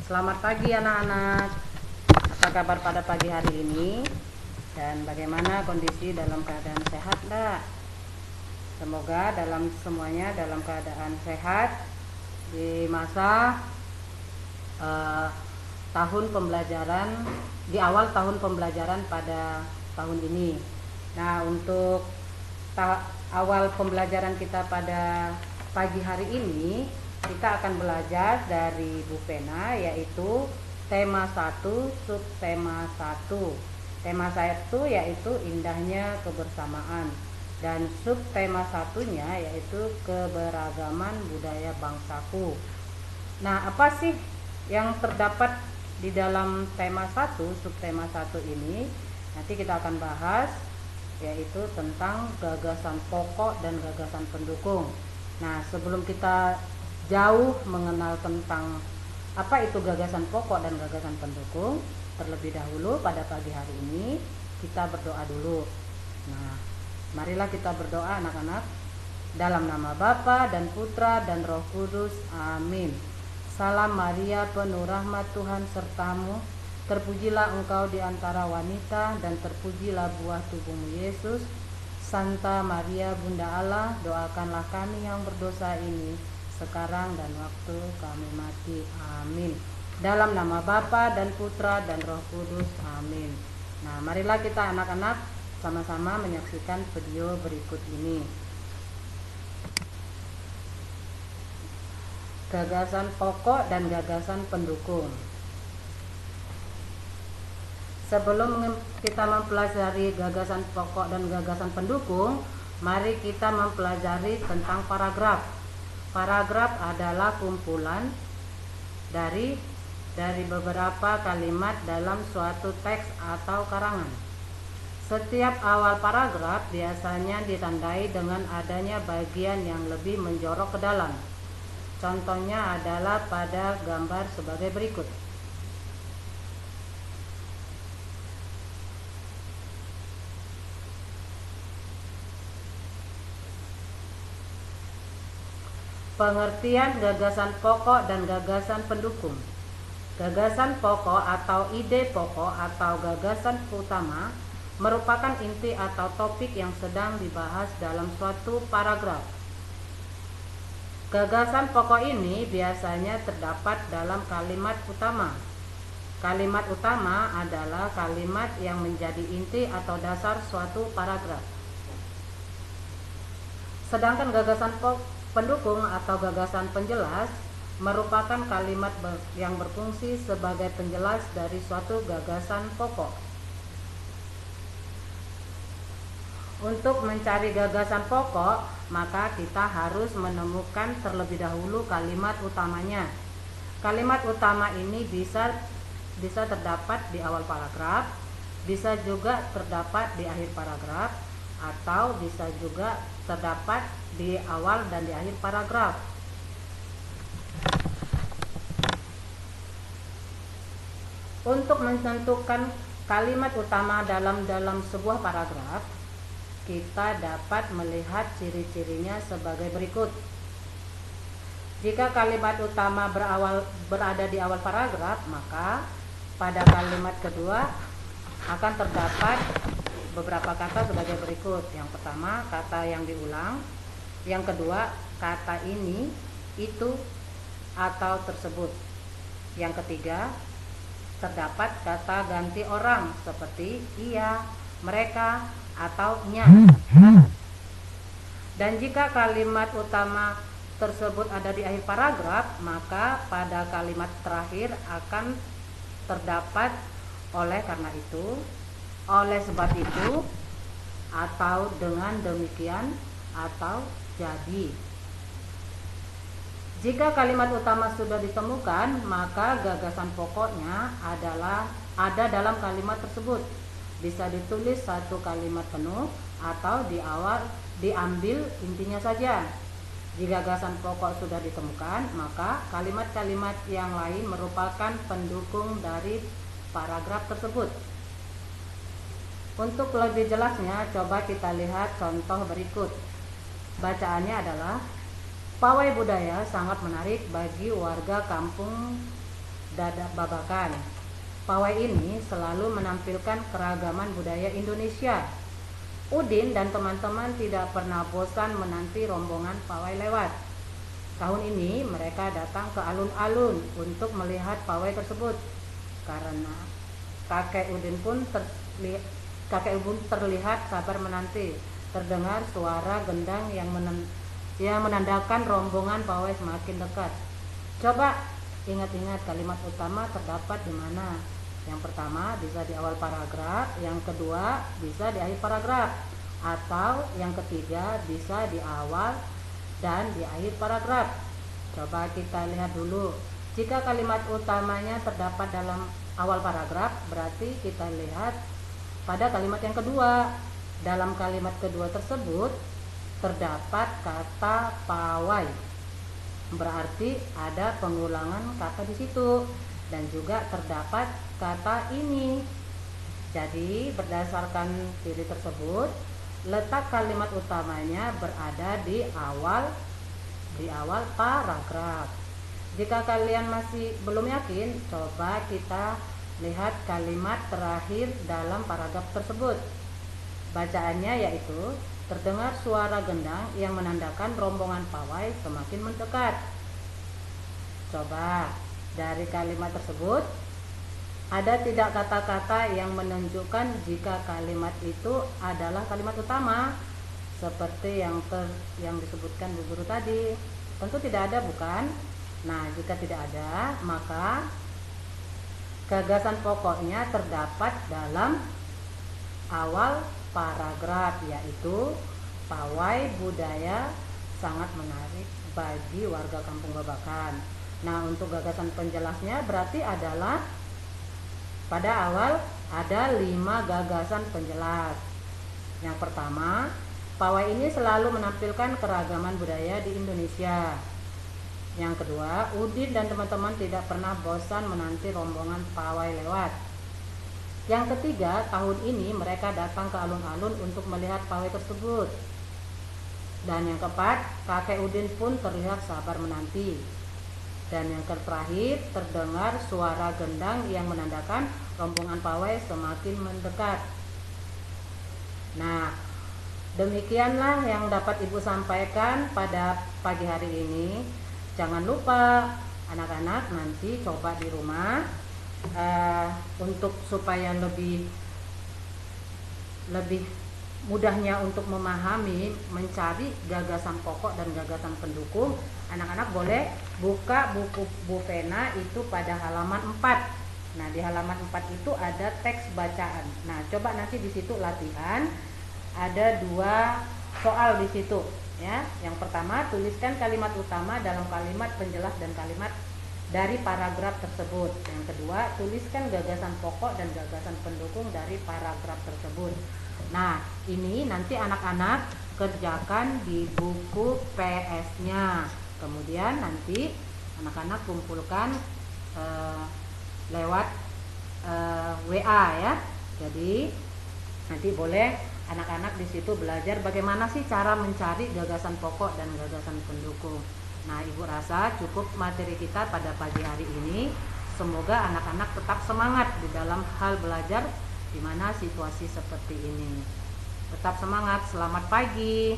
Selamat pagi anak-anak. Apa kabar pada pagi hari ini? Dan bagaimana kondisi dalam keadaan sehat enggak? Semoga semuanya dalam keadaan sehat di masa tahun pembelajaran, di awal tahun pembelajaran pada tahun ini. Nah, untuk awal pembelajaran kita pada pagi hari ini, kita akan belajar dari Bu Pena, yaitu tema 1, subtema 1. Tema 1 yaitu indahnya kebersamaan, dan subtema 1-nya yaitu keberagaman budaya bangsaku. Nah, apa sih yang terdapat di dalam tema 1, subtema 1 ini? Nanti kita akan bahas, yaitu tentang gagasan pokok dan gagasan pendukung. Nah, sebelum kita jauh mengenal tentang apa itu gagasan pokok dan gagasan pendukung, terlebih dahulu pada pagi hari ini kita berdoa dulu. Nah, marilah kita berdoa anak-anak. Dalam nama Bapa dan Putra dan Roh Kudus, amin. Salam Maria, penuh rahmat Tuhan sertamu, terpujilah engkau di antara wanita, dan terpujilah buah tubuhmu Yesus. Santa Maria Bunda Allah, doakanlah kami yang berdosa ini, sekarang dan waktu kami mati, amin. Dalam nama Bapa dan Putra dan Roh Kudus, amin. Nah, marilah kita anak-anak sama-sama menyaksikan video berikut ini. Gagasan pokok dan gagasan pendukung. Sebelum kita mempelajari gagasan pokok dan gagasan pendukung, mari kita mempelajari tentang paragraf. Paragraf adalah kumpulan dari beberapa kalimat dalam suatu teks atau karangan. Setiap awal paragraf biasanya ditandai dengan adanya bagian yang lebih menjorok ke dalam. Contohnya adalah pada gambar sebagai berikut. Pengertian gagasan pokok dan gagasan pendukung. Gagasan pokok atau ide pokok atau gagasan utama merupakan inti atau topik yang sedang dibahas dalam suatu paragraf. Gagasan pokok ini biasanya terdapat dalam kalimat utama. Kalimat utama adalah kalimat yang menjadi inti atau dasar suatu paragraf. Sedangkan gagasan pendukung atau gagasan penjelas merupakan kalimat yang berfungsi sebagai penjelas dari suatu gagasan pokok. Untuk mencari gagasan pokok, maka kita harus menemukan terlebih dahulu kalimat utamanya. Kalimat utama ini bisa terdapat di awal paragraf, bisa juga terdapat di akhir paragraf, atau bisa juga terdapat di awal dan di akhir paragraf. Untuk menentukan kalimat utama dalam sebuah paragraf, kita dapat melihat ciri-cirinya sebagai berikut. Jika kalimat utama berada di awal paragraf, maka pada kalimat kedua akan terdapat beberapa kata sebagai berikut. Yang pertama, kata yang diulang. Yang kedua, kata ini, itu, atau tersebut. Yang ketiga, terdapat kata ganti orang seperti ia, mereka, atau nya. Dan jika kalimat utama tersebut ada di akhir paragraf, maka pada kalimat terakhir akan terdapat oleh karena itu, oleh sebab itu, atau dengan demikian, atau jadi. Jika kalimat utama sudah ditemukan, maka gagasan pokoknya ada dalam kalimat tersebut. Bisa ditulis satu kalimat penuh atau di awal diambil intinya saja. Jika gagasan pokok sudah ditemukan, maka kalimat-kalimat yang lain merupakan pendukung dari paragraf tersebut. Untuk lebih jelasnya, coba kita lihat contoh berikut. Bacaannya adalah, pawai budaya sangat menarik bagi warga kampung Dada Babakan. Pawai ini selalu menampilkan keragaman budaya Indonesia. Udin dan teman-teman tidak pernah bosan menanti rombongan pawai lewat. Tahun ini mereka datang ke alun-alun untuk melihat pawai tersebut. Karena kakek Udin pun terlihat sabar menanti. Terdengar suara gendang yang menandakan rombongan pawai semakin dekat. Coba ingat-ingat kalimat utama terdapat di mana. Yang pertama bisa di awal paragraf, yang kedua bisa di akhir paragraf, atau yang ketiga bisa di awal dan di akhir paragraf. Coba kita lihat dulu. Jika kalimat utamanya terdapat dalam awal paragraf, berarti kita lihat pada kalimat yang kedua. Dalam kalimat kedua tersebut terdapat kata pawai. Berarti ada pengulangan kata di situ dan juga terdapat kata ini. Jadi berdasarkan ciri tersebut, letak kalimat utamanya berada di awal paragraf. Jika kalian masih belum yakin, coba kita lihat kalimat terakhir dalam paragraf tersebut. Bacaannya yaitu, terdengar suara gendang yang menandakan rombongan pawai semakin mendekat. Coba dari kalimat tersebut ada tidak kata-kata yang menunjukkan jika kalimat itu adalah kalimat utama seperti yang disebutkan Bu Guru tadi? Tentu tidak ada, bukan? Nah, jika tidak ada, maka gagasan pokoknya terdapat dalam awal paragraf, yaitu pawai budaya sangat menarik bagi warga Kampung Babakan. Nah, untuk gagasan penjelasnya berarti adalah pada awal ada 5 gagasan penjelas. Yang pertama, pawai ini selalu menampilkan keragaman budaya di Indonesia. Yang kedua, Udin dan teman-teman tidak pernah bosan menanti rombongan pawai lewat. Yang ketiga, tahun ini mereka datang ke alun-alun untuk melihat pawai tersebut. Dan yang keempat, kakek Udin pun terlihat sabar menanti. Dan yang terakhir, terdengar suara gendang yang menandakan rombongan pawai semakin mendekat. Nah, demikianlah yang dapat Ibu sampaikan pada pagi hari ini. Jangan lupa anak-anak nanti coba di rumah untuk supaya lebih mudahnya untuk memahami, mencari gagasan pokok dan gagasan pendukung. Anak-anak boleh buka buku Bu Vena itu pada halaman 4. Nah, di halaman 4 itu ada teks bacaan. Nah, coba nanti di situ latihan. Ada 2 soal di situ, ya. Yang pertama, tuliskan kalimat utama dalam kalimat penjelas dan kalimat dari paragraf tersebut. Yang kedua, tuliskan gagasan pokok dan gagasan pendukung dari paragraf tersebut. Nah, ini nanti anak-anak kerjakan di buku PS-nya. Kemudian nanti anak-anak kumpulkan lewat WA, ya. Jadi nanti boleh anak-anak di situ belajar bagaimana sih cara mencari gagasan pokok dan gagasan pendukung. Nah, Ibu rasa cukup materi kita pada pagi hari ini. Semoga anak-anak tetap semangat di dalam hal belajar di mana situasi seperti ini. Tetap semangat, selamat pagi.